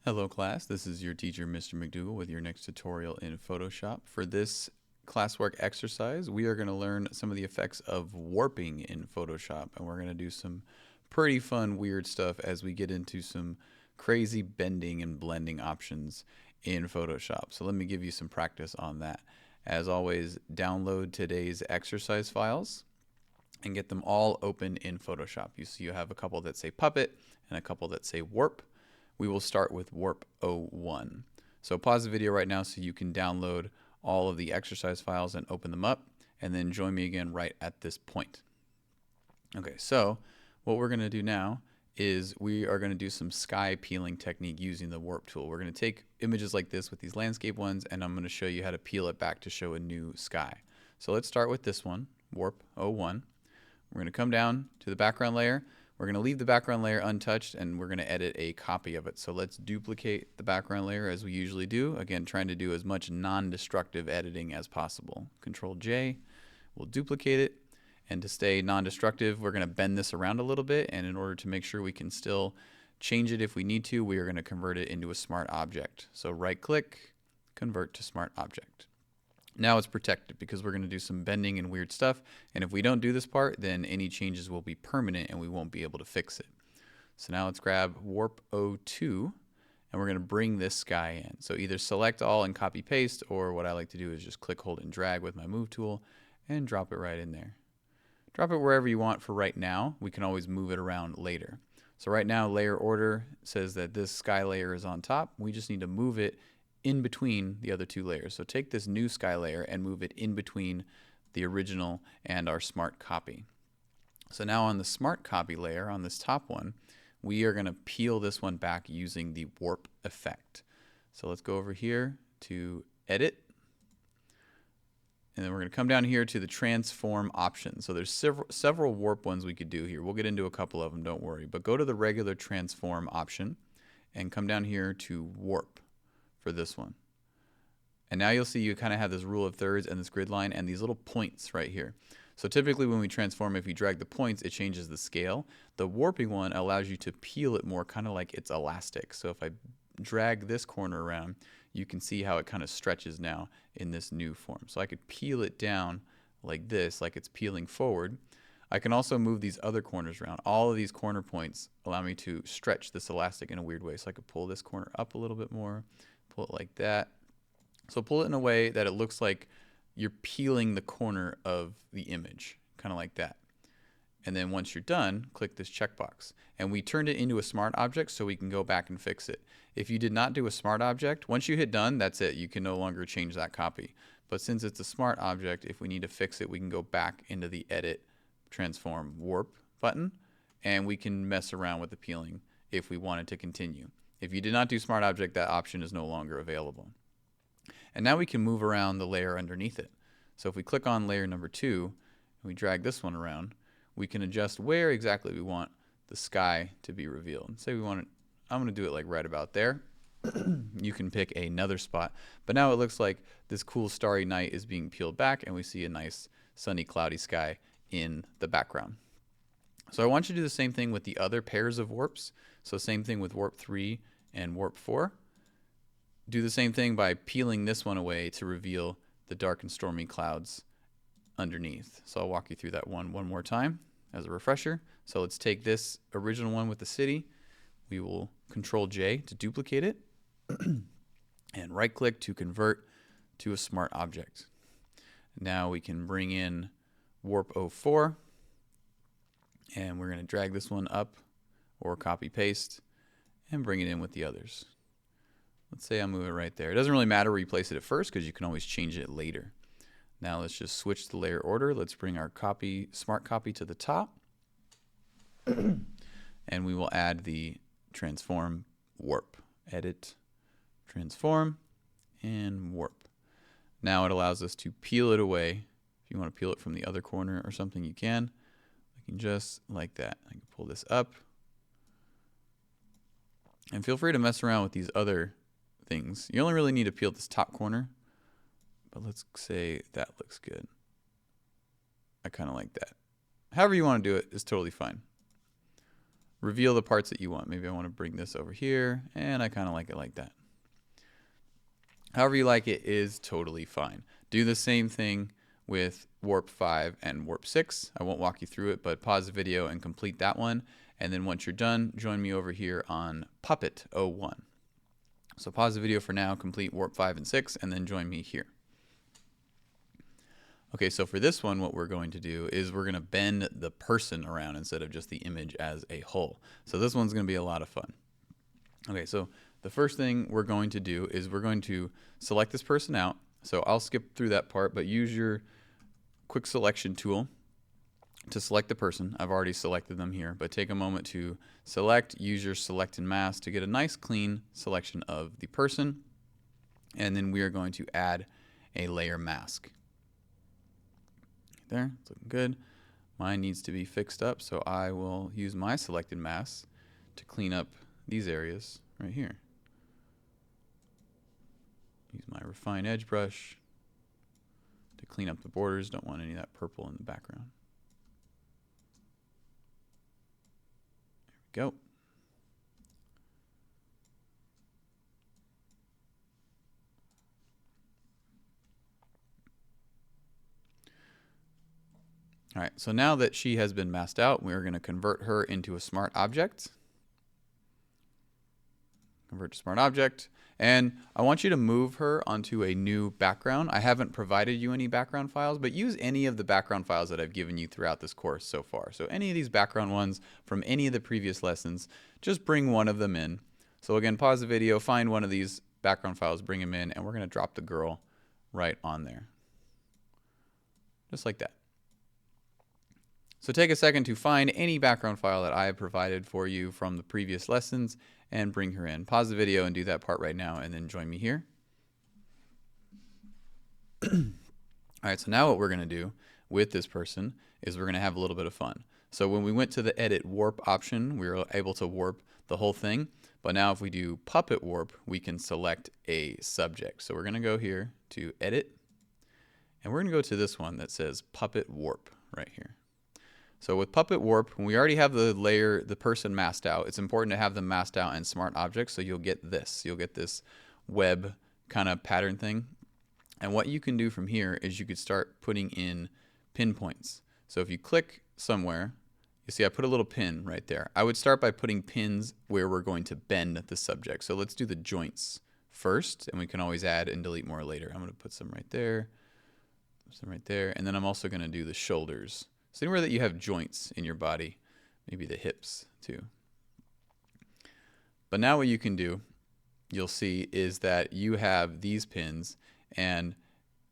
Hello class, this is your teacher Mr. McDougall with your next tutorial in Photoshop. For this classwork exercise, we are going to learn some of the effects of warping in Photoshop, and we're going to do some pretty fun weird stuff as we get into some crazy bending and blending options in Photoshop. So let me give you some practice on that. As always, download today's exercise files and get them all open in Photoshop. You see you have a couple that say puppet and a couple that say warp. We will start with warp 01. So pause the video right now so you can download all of the exercise files and open them up, and then join me again right at this point. Okay, so what we're going to do now is we are going to do some sky peeling technique using the warp tool. We're going to take images like this with these landscape ones, and I'm going to show you how to peel it back to show a new sky. So let's start with this one, warp 01. We're going to come down to the background layer. We're going to leave the background layer untouched, and we're going to edit a copy of it. So let's duplicate the background layer as we usually do. Again, trying to do as much non-destructive editing as possible. Control J, we'll duplicate it. And to stay non-destructive, we're going to bend this around a little bit. And in order to make sure we can still change it if we need to, we are going to convert it into a smart object. So right click, convert to smart object. Now it's protected because we're going to do some bending and weird stuff, and if we don't do this part, then any changes will be permanent and we won't be able to fix it. So now let's grab warp 02 and we're going to bring this sky in. So either select all and copy paste, or what I like to do is just click, hold, and drag with my move tool and drop it right in there. Drop it wherever you want for right now. We can always move it around later. So right now layer order says that this sky layer is on top. We just need to move it in between the other two layers. So take this new sky layer and move it in between the original and our smart copy. So now on the smart copy layer, on this top one, we are going to peel this one back using the warp effect. So let's go over here to edit, and then we're going to come down here to the transform option. So there's several warp ones we could do here. We'll get into a couple of them, don't worry, but go to the regular transform option and come down here to warp for this one. And now you'll see you kind of have this rule of thirds and this grid line and these little points right here. So typically when we transform, if you drag the points, it changes the scale. The warping one allows you to peel it more, kind of like it's elastic. So if I drag this corner around, you can see how it kind of stretches now in this new form. So I could peel it down like this, like it's peeling forward. I can also move these other corners around. All of these corner points allow me to stretch this elastic in a weird way. So I could pull this corner up a little bit more, pull it like that. So pull it in a way that it looks like you're peeling the corner of the image, kind of like that. And then once you're done, click this checkbox. And we turned it into a smart object so we can go back and fix it. If you did not do a smart object, once you hit done, that's it. You can no longer change that copy. But since it's a smart object, if we need to fix it, we can go back into the edit, transform, warp button, and we can mess around with the peeling if we wanted to continue. If you did not do smart object, that option is no longer available. And now we can move around the layer underneath it. So if we click on layer number 2 and we drag this one around, we can adjust where exactly we want the sky to be revealed. Say we want it, I'm going to do it like right about there. You can pick another spot, but now it looks like this cool starry night is being peeled back and we see a nice sunny cloudy sky in the background. So I want you to do the same thing with the other pairs of warps. So same thing with warp 3 and warp 4. Do the same thing by peeling this one away to reveal the dark and stormy clouds underneath. So I'll walk you through that one more time as a refresher. So let's take this original one with the city. We will Control J to duplicate it and right click to convert to a smart object. Now we can bring in warp 04 and we're going to drag this one up or copy paste and bring it in with the others. Let's say I'll move it right there. It doesn't really matter where you place it at first because you can always change it later. Now let's just switch the layer order. Let's bring our smart copy to the top. And we will add the transform warp. Edit, transform, and warp. Now it allows us to peel it away. If you want to peel it from the other corner or something, you can. I can just like that. I can pull this up. And feel free to mess around with these other things. You only really need to peel this top corner, but let's say that looks good. I kind of like that. However you want to do it is totally fine. reveal the parts that you want. Maybe I want to bring this over here, and I kind of like it like that. However you like it is totally fine. Do the same thing with warp 5 and warp 6. I won't walk you through it, but pause the video and complete that one. And then once you're done, join me over here on Puppet 01. So pause the video for now, complete warp 5 and 6, and then join me here. Okay, so for this one, what we're going to do is we're going to bend the person around instead of just the image as a whole. So this one's going to be a lot of fun. Okay, so the first thing we're going to do is we're going to select this person out. So I'll skip through that part, but use your quick selection tool to select the person. I've already selected them here, but take a moment to select, use your select and mask to get a nice clean selection of the person. And then we are going to add a layer mask. There, it's looking good. Mine needs to be fixed up, so I will use my selected mask to clean up these areas right here. Use my refine edge brush to clean up the borders. Don't want any of that purple in the background. There we go. All right, so now that she has been masked out, we're going to convert her into a smart object. Convert to smart object. And I want you to move her onto a new background. I haven't provided you any background files, but use any of the background files that I've given you throughout this course so far. So any of these background ones from any of the previous lessons, just bring one of them in. So again, pause the video, find one of these background files, bring them in, and we're going to drop the girl right on there. Just like that. So take a second to find any background file that I have provided for you from the previous lessons and bring her in. Pause the video and do that part right now, and then join me here. All right, so now what we're going to do with this person is we're going to have a little bit of fun. So when we went to the edit warp option, we were able to warp the whole thing. But now if we do puppet warp, we can select a subject. So we're going to go here to edit, and we're going to go to this one that says puppet warp right here. So with Puppet Warp, when we already have the layer, the person masked out, it's important to have them masked out in Smart Objects, so you'll get this. You'll get this web kind of pattern thing. And what you can do from here is you could start putting in pinpoints. So if you click somewhere, you see I put a little pin right there. I would start by putting pins where we're going to bend the subject. So let's do the joints first, and we can always add and delete more later. I'm going to put some right there, some right there, and then I'm also going to do the shoulders. So anywhere that you have joints in your body, maybe the hips too. But now what you can do, you'll see, is that you have these pins, and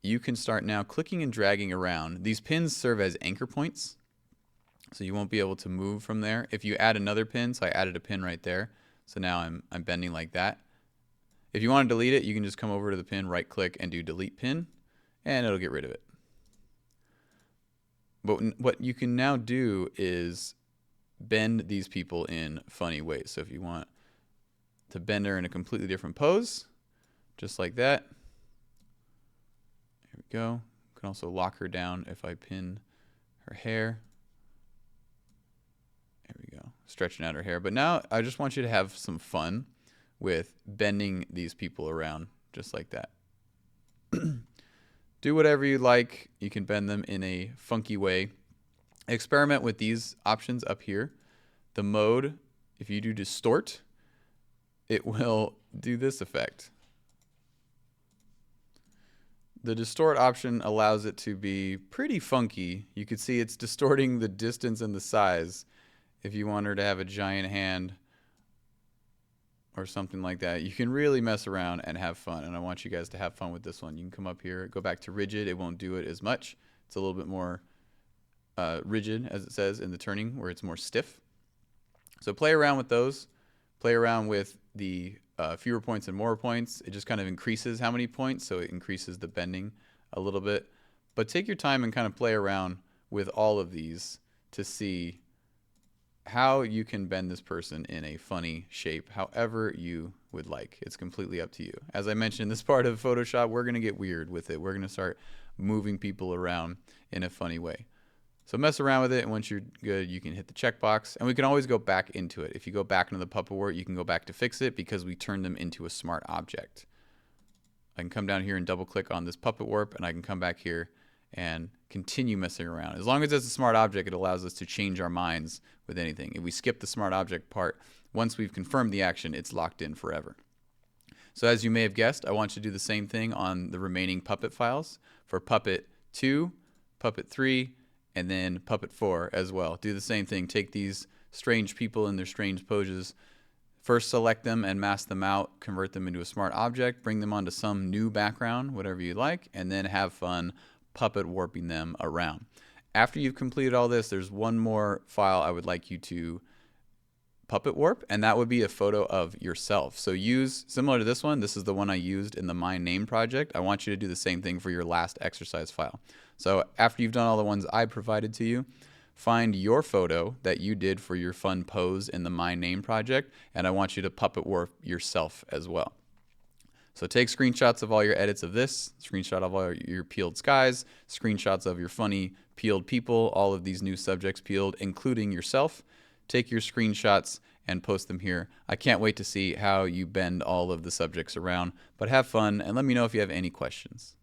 you can start now clicking and dragging around. These pins serve as anchor points, so you won't be able to move from there. If you add another pin, so I added a pin right there, so now I'm bending like that. If you want to delete it, you can just come over to the pin, right click, and do delete pin, and it'll get rid of it. But what you can now do is bend these people in funny ways. So if you want to bend her in a completely different pose, just like that. There we go. You can also lock her down if I pin her hair. There we go. Stretching out her hair. But now I just want you to have some fun with bending these people around just like that. Do whatever you like. You can bend them in a funky way. Experiment with these options up here. The mode, if you do distort, it will do this effect. The distort option allows it to be pretty funky. You can see it's distorting the distance and the size. If you want her to have a giant hand or something like that, you can really mess around and have fun. And I want you guys to have fun with this one. You can come up here, go back to rigid. It won't do it as much. It's a little bit more rigid, as it says in the turning, where it's more stiff. So play around with those. Play around with the fewer points and more points. It just kind of increases how many points, so it increases the bending a little bit. But take your time and kind of play around with all of these to see how you can bend this person in a funny shape, however you would like. It's completely up to you. As I mentioned in this part of Photoshop, we're going to get weird with it. We're going to start moving people around in a funny way. So mess around with it, and once you're good, you can hit the checkbox, and we can always go back into it. If you go back into the puppet warp, you can go back to fix it because we turned them into a smart object. I can come down here and double click on this puppet warp, and I can come back here and continue messing around. As long as it's a smart object, it allows us to change our minds with anything. If we skip the smart object part, once we've confirmed the action, it's locked in forever. So as you may have guessed, I want you to do the same thing on the remaining puppet files for puppet 2, puppet 3, and then puppet 4 as well. Do the same thing. Take these strange people in their strange poses. First select them and mask them out, convert them into a smart object, bring them onto some new background, whatever you like, and then have fun puppet warping them around. After you've completed all this, there's one more file I would like you to puppet warp, and that would be a photo of yourself. So use, similar to this one, this is the one I used in the My Name project. I want you to do the same thing for your last exercise file. So after you've done all the ones I provided to you, find your photo that you did for your fun pose in the My Name project, and I want you to puppet warp yourself as well. So take screenshots of all your edits of this, screenshot of all your peeled skies, screenshots of your funny peeled people, all of these new subjects peeled, including yourself. Take your screenshots and post them here. I can't wait to see how you bend all of the subjects around, but have fun and let me know if you have any questions.